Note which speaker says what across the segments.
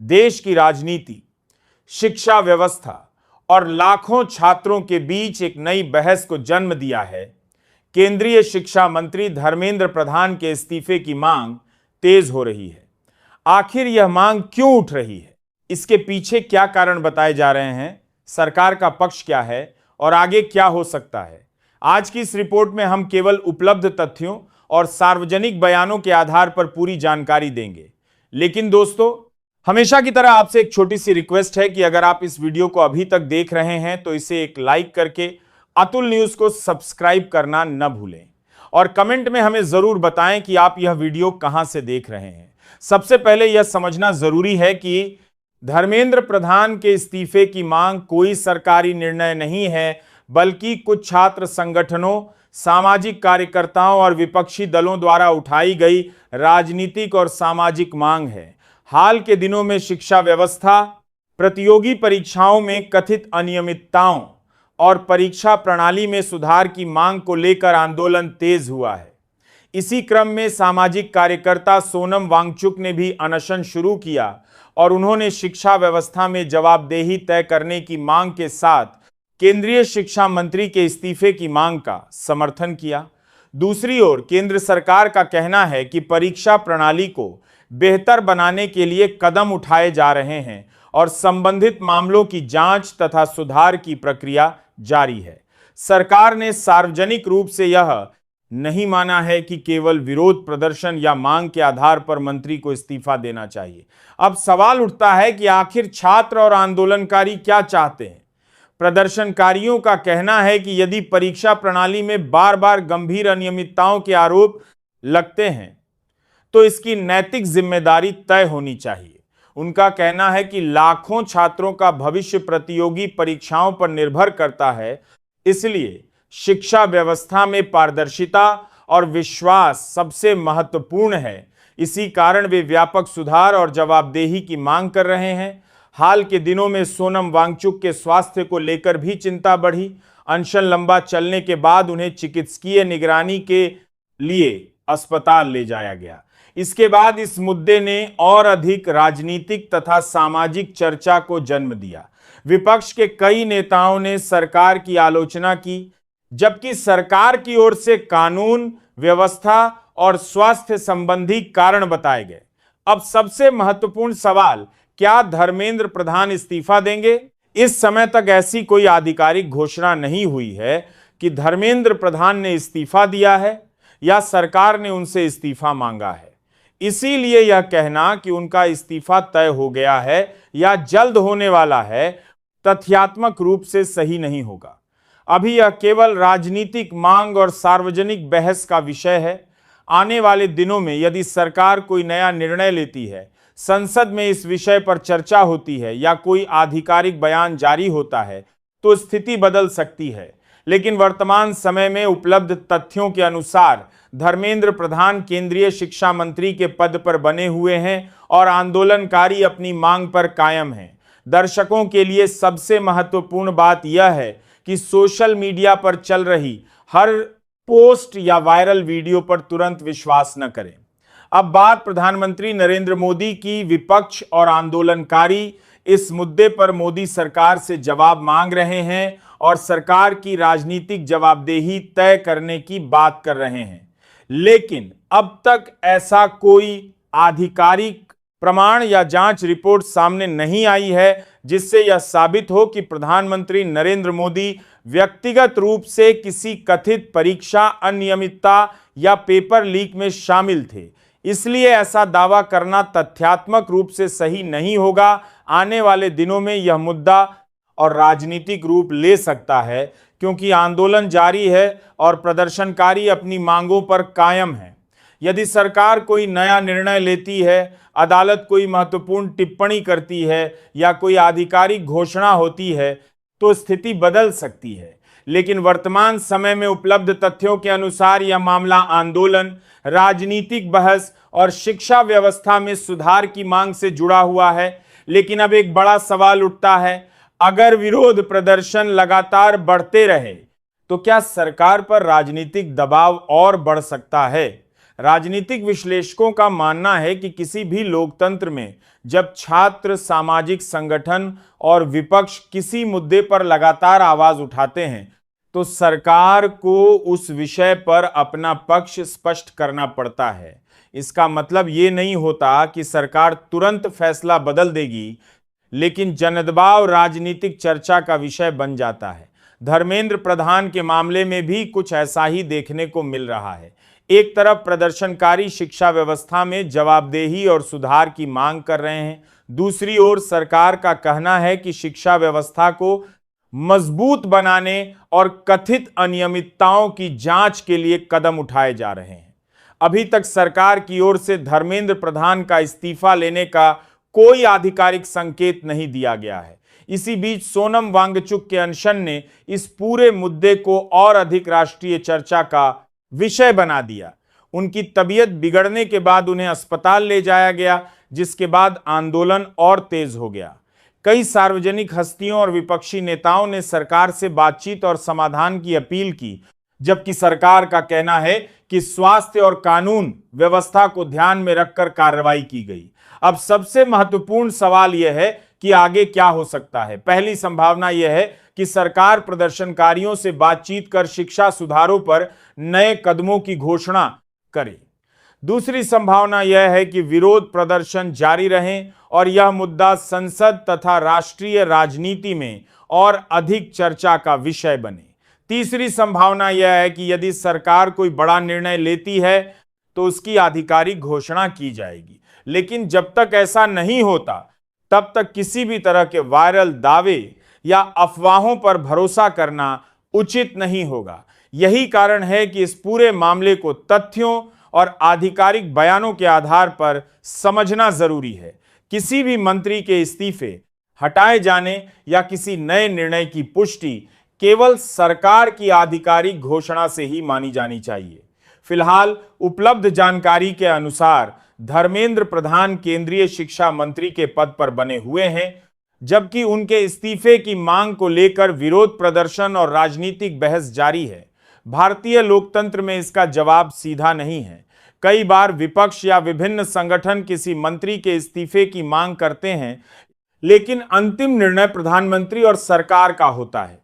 Speaker 1: देश की राजनीति, शिक्षा व्यवस्था और लाखों छात्रों के बीच एक नई बहस को जन्म दिया है। केंद्रीय शिक्षा मंत्री धर्मेंद्र प्रधान के इस्तीफे की मांग तेज हो रही है। आखिर यह मांग क्यों उठ रही है? इसके पीछे क्या कारण बताए जा रहे हैं? सरकार का पक्ष क्या है और आगे क्या हो सकता है? आज की इस रिपोर्ट में हम केवल उपलब्ध तथ्यों और सार्वजनिक बयानों के आधार पर पूरी जानकारी देंगे। लेकिन दोस्तों, हमेशा की तरह आपसे एक छोटी सी रिक्वेस्ट है कि अगर आप इस वीडियो को अभी तक देख रहे हैं तो इसे एक लाइक करके अतुल न्यूज को सब्सक्राइब करना न भूलें और कमेंट में हमें जरूर बताएं कि आप यह वीडियो कहां से देख रहे हैं। सबसे पहले यह समझना जरूरी है कि धर्मेंद्र प्रधान के इस्तीफे की मांग कोई सरकारी निर्णय नहीं है, बल्कि कुछ छात्र संगठनों, सामाजिक कार्यकर्ताओं और विपक्षी दलों द्वारा उठाई गई राजनीतिक और सामाजिक मांग है। हाल के दिनों में शिक्षा व्यवस्था, प्रतियोगी परीक्षाओं में कथित अनियमितताओं और परीक्षा प्रणाली में सुधार की मांग को लेकर आंदोलन तेज हुआ है। इसी क्रम में सामाजिक कार्यकर्ता सोनम वांगचुक ने भी अनशन शुरू किया और उन्होंने शिक्षा व्यवस्था में जवाबदेही तय करने की मांग के साथ केंद्रीय शिक्षा मंत्री के इस्तीफे की मांग का समर्थन किया। दूसरी ओर केंद्र सरकार का कहना है कि परीक्षा प्रणाली को बेहतर बनाने के लिए कदम उठाए जा रहे हैं और संबंधित मामलों की जांच तथा सुधार की प्रक्रिया जारी है। सरकार ने सार्वजनिक रूप से यह नहीं माना है कि केवल विरोध प्रदर्शन या मांग के आधार पर मंत्री को इस्तीफा देना चाहिए। अब सवाल उठता है कि आखिर छात्र और आंदोलनकारी क्या चाहते हैं? प्रदर्शनकारियों का कहना है कि यदि परीक्षा प्रणाली में बार बार गंभीर अनियमितताओं के आरोप लगते हैं तो इसकी नैतिक जिम्मेदारी तय होनी चाहिए। उनका कहना है कि लाखों छात्रों का भविष्य प्रतियोगी परीक्षाओं पर निर्भर करता है, इसलिए शिक्षा व्यवस्था में पारदर्शिता और विश्वास सबसे महत्वपूर्ण है। इसी कारण वे व्यापक सुधार और जवाबदेही की मांग कर रहे हैं। हाल के दिनों में सोनम वांगचुक के स्वास्थ्य को लेकर भी चिंता बढ़ी। अनशन लंबा चलने के बाद उन्हें चिकित्सकीय निगरानी के लिए अस्पताल ले जाया गया। इसके बाद इस मुद्दे ने और अधिक राजनीतिक तथा सामाजिक चर्चा को जन्म दिया। विपक्ष के कई नेताओं ने सरकार की आलोचना की, जबकि सरकार की ओर से कानून व्यवस्था और स्वास्थ्य संबंधी कारण बताए गए। अब सबसे महत्वपूर्ण सवाल, क्या धर्मेंद्र प्रधान इस्तीफा देंगे? इस समय तक ऐसी कोई आधिकारिक घोषणा नहीं हुई है कि धर्मेंद्र प्रधान ने इस्तीफा दिया है या सरकार ने उनसे इस्तीफा मांगा है। इसीलिए यह कहना कि उनका इस्तीफा तय हो गया है या जल्द होने वाला है तथ्यात्मक रूप से सही नहीं होगा। अभी यह केवल राजनीतिक मांग और सार्वजनिक बहस का विषय है। आने वाले दिनों में यदि सरकार कोई नया निर्णय लेती है, संसद में इस विषय पर चर्चा होती है या कोई आधिकारिक बयान जारी होता है तो स्थिति बदल सकती है। लेकिन वर्तमान समय में उपलब्ध तथ्यों के अनुसार धर्मेंद्र प्रधान केंद्रीय शिक्षा मंत्री के पद पर बने हुए हैं और आंदोलनकारी अपनी मांग पर कायम हैं। दर्शकों के लिए सबसे महत्वपूर्ण बात यह है कि सोशल मीडिया पर चल रही हर पोस्ट या वायरल वीडियो पर तुरंत विश्वास न करें। अब बात प्रधानमंत्री नरेंद्र मोदी की। विपक्ष और आंदोलनकारी इस मुद्दे पर मोदी सरकार से जवाब मांग रहे हैं और सरकार की राजनीतिक जवाबदेही तय करने की बात कर रहे हैं। लेकिन अब तक ऐसा कोई आधिकारिक प्रमाण या जांच रिपोर्ट सामने नहीं आई है जिससे यह साबित हो कि प्रधानमंत्री नरेंद्र मोदी व्यक्तिगत रूप से किसी कथित परीक्षा अनियमितता या पेपर लीक में शामिल थे। इसलिए ऐसा दावा करना तथ्यात्मक रूप से सही नहीं होगा। आने वाले दिनों में यह मुद्दा और राजनीतिक रूप ले सकता है, क्योंकि आंदोलन जारी है और प्रदर्शनकारी अपनी मांगों पर कायम है। यदि सरकार कोई नया निर्णय लेती है, अदालत कोई महत्वपूर्ण टिप्पणी करती है या कोई आधिकारिक घोषणा होती है तो स्थिति बदल सकती है। लेकिन वर्तमान समय में उपलब्ध तथ्यों के अनुसार यह मामला आंदोलन, राजनीतिक बहस और शिक्षा व्यवस्था में सुधार की मांग से जुड़ा हुआ है। लेकिन अब एक बड़ा सवाल उठता है, अगर विरोध प्रदर्शन लगातार बढ़ते रहे तो क्या सरकार पर राजनीतिक दबाव और बढ़ सकता है? राजनीतिक विश्लेषकों का मानना है कि किसी भी लोकतंत्र में जब छात्र, सामाजिक संगठन और विपक्ष किसी मुद्दे पर लगातार आवाज उठाते हैं तो सरकार को उस विषय पर अपना पक्ष स्पष्ट करना पड़ता है। इसका मतलब ये नहीं होता कि सरकार तुरंत फैसला बदल देगी, लेकिन जनदबाव राजनीतिक चर्चा का विषय बन जाता है। धर्मेंद्र प्रधान के मामले में भी कुछ ऐसा ही देखने को मिल रहा है। एक तरफ प्रदर्शनकारी शिक्षा व्यवस्था में जवाबदेही और सुधार की मांग कर रहे हैं, दूसरी ओर सरकार का कहना है कि शिक्षा व्यवस्था को मजबूत बनाने और कथित अनियमितताओं की जांच के लिए कदम उठाए जा रहे हैं। अभी तक सरकार की ओर से धर्मेंद्र प्रधान का इस्तीफा लेने का कोई आधिकारिक संकेत नहीं दिया गया है। इसी बीच सोनम वांगचुक के अनशन ने इस पूरे मुद्दे को और अधिक राष्ट्रीय चर्चा का विषय बना दिया। उनकी तबीयत बिगड़ने के बाद उन्हें अस्पताल ले जाया गया, जिसके बाद आंदोलन और तेज हो गया। कई सार्वजनिक हस्तियों और विपक्षी नेताओं ने सरकार से बातचीत और समाधान की अपील की, जबकि सरकार का कहना है कि स्वास्थ्य और कानून व्यवस्था को ध्यान में रखकर कार्रवाई की गई। अब सबसे महत्वपूर्ण सवाल यह है कि आगे क्या हो सकता है। पहली संभावना यह है कि सरकार प्रदर्शनकारियों से बातचीत कर शिक्षा सुधारों पर नए कदमों की घोषणा करे। दूसरी संभावना यह है कि विरोध प्रदर्शन जारी रहें और यह मुद्दा संसद तथा राष्ट्रीय राजनीति में और अधिक चर्चा का विषय बने। तीसरी संभावना यह है कि यदि सरकार कोई बड़ा निर्णय लेती है तो उसकी आधिकारिक घोषणा की जाएगी, लेकिन जब तक ऐसा नहीं होता तब तक किसी भी तरह के वायरल दावे या अफवाहों पर भरोसा करना उचित नहीं होगा। यही कारण है कि इस पूरे मामले को तथ्यों और आधिकारिक बयानों के आधार पर समझना जरूरी है। किसी भी मंत्री के इस्तीफे, हटाए जाने या किसी नए निर्णय की पुष्टि केवल सरकार की आधिकारिक घोषणा से ही मानी जानी चाहिए। फिलहाल उपलब्ध जानकारी के अनुसार धर्मेंद्र प्रधान केंद्रीय शिक्षा मंत्री के पद पर बने हुए हैं, जबकि उनके इस्तीफे की मांग को लेकर विरोध प्रदर्शन और राजनीतिक बहस जारी है। भारतीय लोकतंत्र में इसका जवाब सीधा नहीं है। कई बार विपक्ष या विभिन्न संगठन किसी मंत्री के इस्तीफे की मांग करते हैं, लेकिन अंतिम निर्णय प्रधानमंत्री और सरकार का होता है।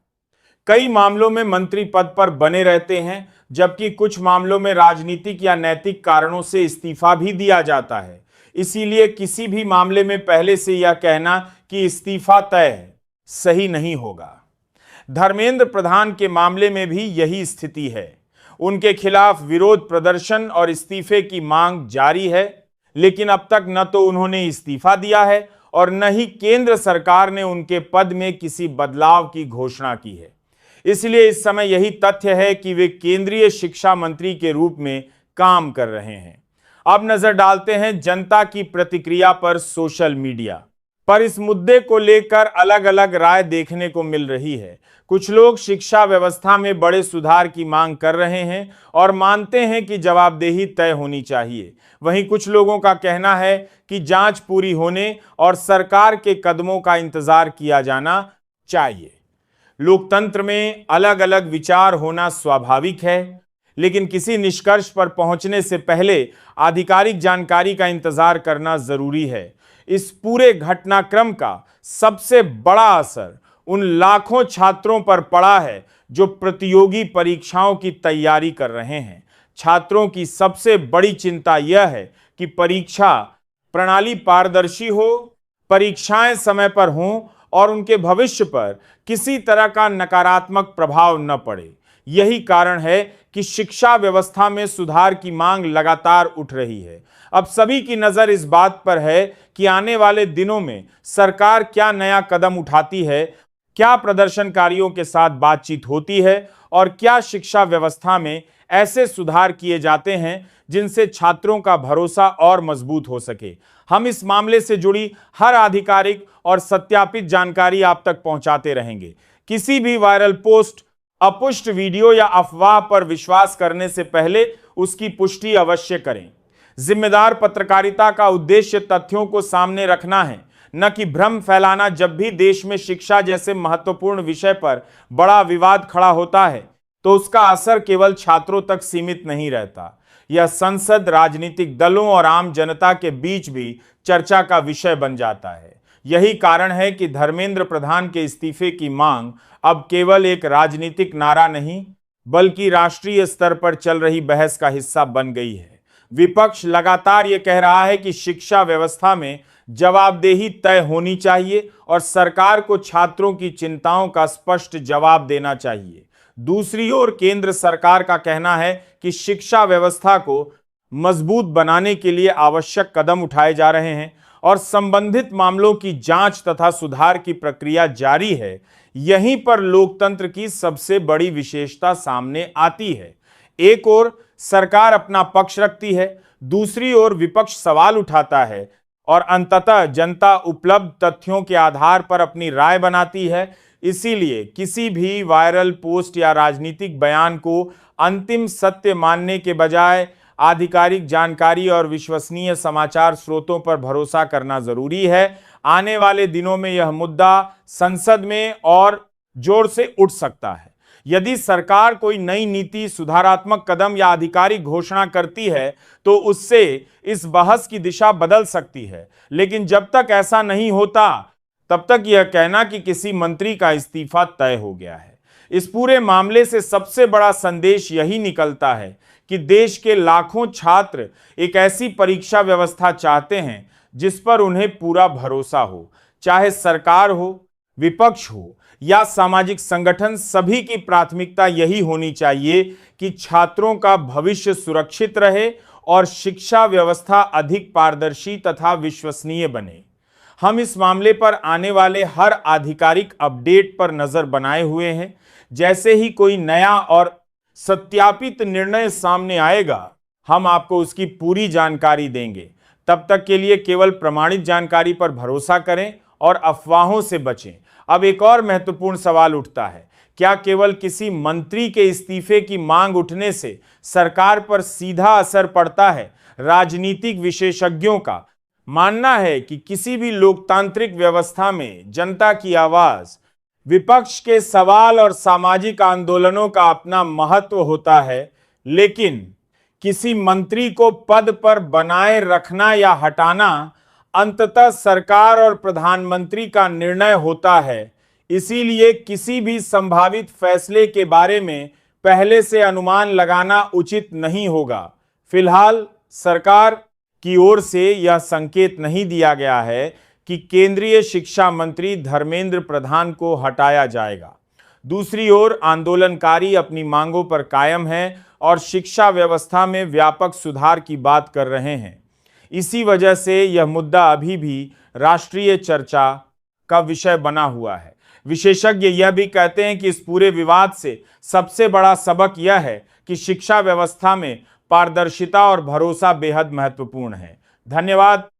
Speaker 1: कई मामलों में मंत्री पद पर बने रहते हैं, जबकि कुछ मामलों में राजनीतिक या नैतिक कारणों से इस्तीफा भी दिया जाता है। इसीलिए किसी भी मामले में पहले से यह कहना कि इस्तीफा तय है, सही नहीं होगा। धर्मेंद्र प्रधान के मामले में भी यही स्थिति है। उनके खिलाफ विरोध प्रदर्शन और इस्तीफे की मांग जारी है, लेकिन अब तक न तो उन्होंने इस्तीफा दिया है और न ही केंद्र सरकार ने उनके पद में किसी बदलाव की घोषणा की है। इसलिए इस समय यही तथ्य है कि वे केंद्रीय शिक्षा मंत्री के रूप में काम कर रहे हैं। अब नजर डालते हैं जनता की प्रतिक्रिया पर सोशल मीडिया पर। इस मुद्दे को लेकर अलग अलग राय देखने को मिल रही है। कुछ लोग शिक्षा व्यवस्था में बड़े सुधार की मांग कर रहे हैं और मानते हैं कि जवाबदेही तय होनी चाहिए। वहीं कुछ लोगों का कहना है कि जांच पूरी होने और सरकार के कदमों का इंतजार किया जाना चाहिए। लोकतंत्र में अलग अलग विचार होना स्वाभाविक है, लेकिन किसी निष्कर्ष पर पहुंचने से पहले आधिकारिक जानकारी का इंतजार करना जरूरी है। इस पूरे घटनाक्रम का सबसे बड़ा असर उन लाखों छात्रों पर पड़ा है जो प्रतियोगी परीक्षाओं की तैयारी कर रहे हैं। छात्रों की सबसे बड़ी चिंता यह है कि परीक्षा प्रणाली पारदर्शी हो, परीक्षाएं समय पर हों और उनके भविष्य पर किसी तरह का नकारात्मक प्रभाव न पड़े। यही कारण है कि शिक्षा व्यवस्था में सुधार की मांग लगातार उठ रही है। अब सभी की नजर इस बात पर है कि आने वाले दिनों में सरकार क्या नया कदम उठाती है, क्या प्रदर्शनकारियों के साथ बातचीत होती है और क्या शिक्षा व्यवस्था में ऐसे सुधार किए जाते हैं जिनसे छात्रों का भरोसा और मजबूत हो सके। हम इस मामले से जुड़ी हर आधिकारिक और सत्यापित जानकारी आप तक पहुंचाते रहेंगे। किसी भी वायरल पोस्ट, अपुष्ट वीडियो या अफवाह पर विश्वास करने से पहले उसकी पुष्टि अवश्य करें। जिम्मेदार पत्रकारिता का उद्देश्य तथ्यों को सामने रखना है, न कि भ्रम फैलाना। जब भी देश में शिक्षा जैसे महत्वपूर्ण विषय पर बड़ा विवाद खड़ा होता है तो उसका असर केवल छात्रों तक सीमित नहीं रहता। यह संसद, राजनीतिक दलों और आम जनता के बीच भी चर्चा का विषय बन जाता है। यही कारण है कि धर्मेंद्र प्रधान के इस्तीफे की मांग अब केवल एक राजनीतिक नारा नहीं, बल्कि राष्ट्रीय स्तर पर चल रही बहस का हिस्सा बन गई है। विपक्ष लगातार यह कह रहा है कि शिक्षा व्यवस्था में जवाबदेही तय होनी चाहिए और सरकार को छात्रों की चिंताओं का स्पष्ट जवाब देना चाहिए। दूसरी ओर केंद्र सरकार का कहना है कि शिक्षा व्यवस्था को मजबूत बनाने के लिए आवश्यक कदम उठाए जा रहे हैं और संबंधित मामलों की जांच तथा सुधार की प्रक्रिया जारी है। यहीं पर लोकतंत्र की सबसे बड़ी विशेषता सामने आती है। एक ओर सरकार अपना पक्ष रखती है, दूसरी ओर विपक्ष सवाल उठाता है और अंततः जनता उपलब्ध तथ्यों के आधार पर अपनी राय बनाती है। इसीलिए किसी भी वायरल पोस्ट या राजनीतिक बयान को अंतिम सत्य मानने के बजाय आधिकारिक जानकारी और विश्वसनीय समाचार स्रोतों पर भरोसा करना जरूरी है। आने वाले दिनों में यह मुद्दा संसद में और जोर से उठ सकता है। यदि सरकार कोई नई नीति, सुधारात्मक कदम या आधिकारिक घोषणा करती है तो उससे इस बहस की दिशा बदल सकती है, लेकिन जब तक ऐसा नहीं होता तब तक यह कहना कि किसी मंत्री का इस्तीफा तय हो गया है। इस पूरे मामले से सबसे बड़ा संदेश यही निकलता है कि देश के लाखों छात्र एक ऐसी परीक्षा व्यवस्था चाहते हैं जिस पर उन्हें पूरा भरोसा हो। चाहे सरकार हो, विपक्ष हो या सामाजिक संगठन, सभी की प्राथमिकता यही होनी चाहिए कि छात्रों का भविष्य सुरक्षित रहे और शिक्षा व्यवस्था अधिक पारदर्शी तथा विश्वसनीय बने। हम इस मामले पर आने वाले हर आधिकारिक अपडेट पर नजर बनाए हुए हैं। जैसे ही कोई नया और सत्यापित निर्णय सामने आएगा, हम आपको उसकी पूरी जानकारी देंगे। तब तक के लिए केवल प्रमाणित जानकारी पर भरोसा करें और अफवाहों से बचें। अब एक और महत्वपूर्ण सवाल उठता है, क्या केवल किसी मंत्री के इस्तीफे की मांग उठने से सरकार पर सीधा असर पड़ता है? राजनीतिक विशेषज्ञों का मानना है कि किसी भी लोकतांत्रिक व्यवस्था में जनता की आवाज, विपक्ष के सवाल और सामाजिक आंदोलनों का अपना महत्व होता है, लेकिन किसी मंत्री को पद पर बनाए रखना या हटाना अंततः सरकार और प्रधानमंत्री का निर्णय होता है। इसीलिए किसी भी संभावित फैसले के बारे में पहले से अनुमान लगाना उचित नहीं होगा। फिलहाल सरकार की ओर से यह संकेत नहीं दिया गया है कि केंद्रीय शिक्षा मंत्री धर्मेंद्र प्रधान को हटाया जाएगा। दूसरी ओर आंदोलनकारी अपनी मांगों पर कायम हैं और शिक्षा व्यवस्था में व्यापक सुधार की बात कर रहे हैं। इसी वजह से यह मुद्दा अभी भी राष्ट्रीय चर्चा का विषय बना हुआ है। विशेषज्ञ यह भी कहते हैं कि इस पूरे विवाद से सबसे बड़ा सबक यह है कि शिक्षा व्यवस्था में पारदर्शिता और भरोसा बेहद महत्वपूर्ण है। धन्यवाद।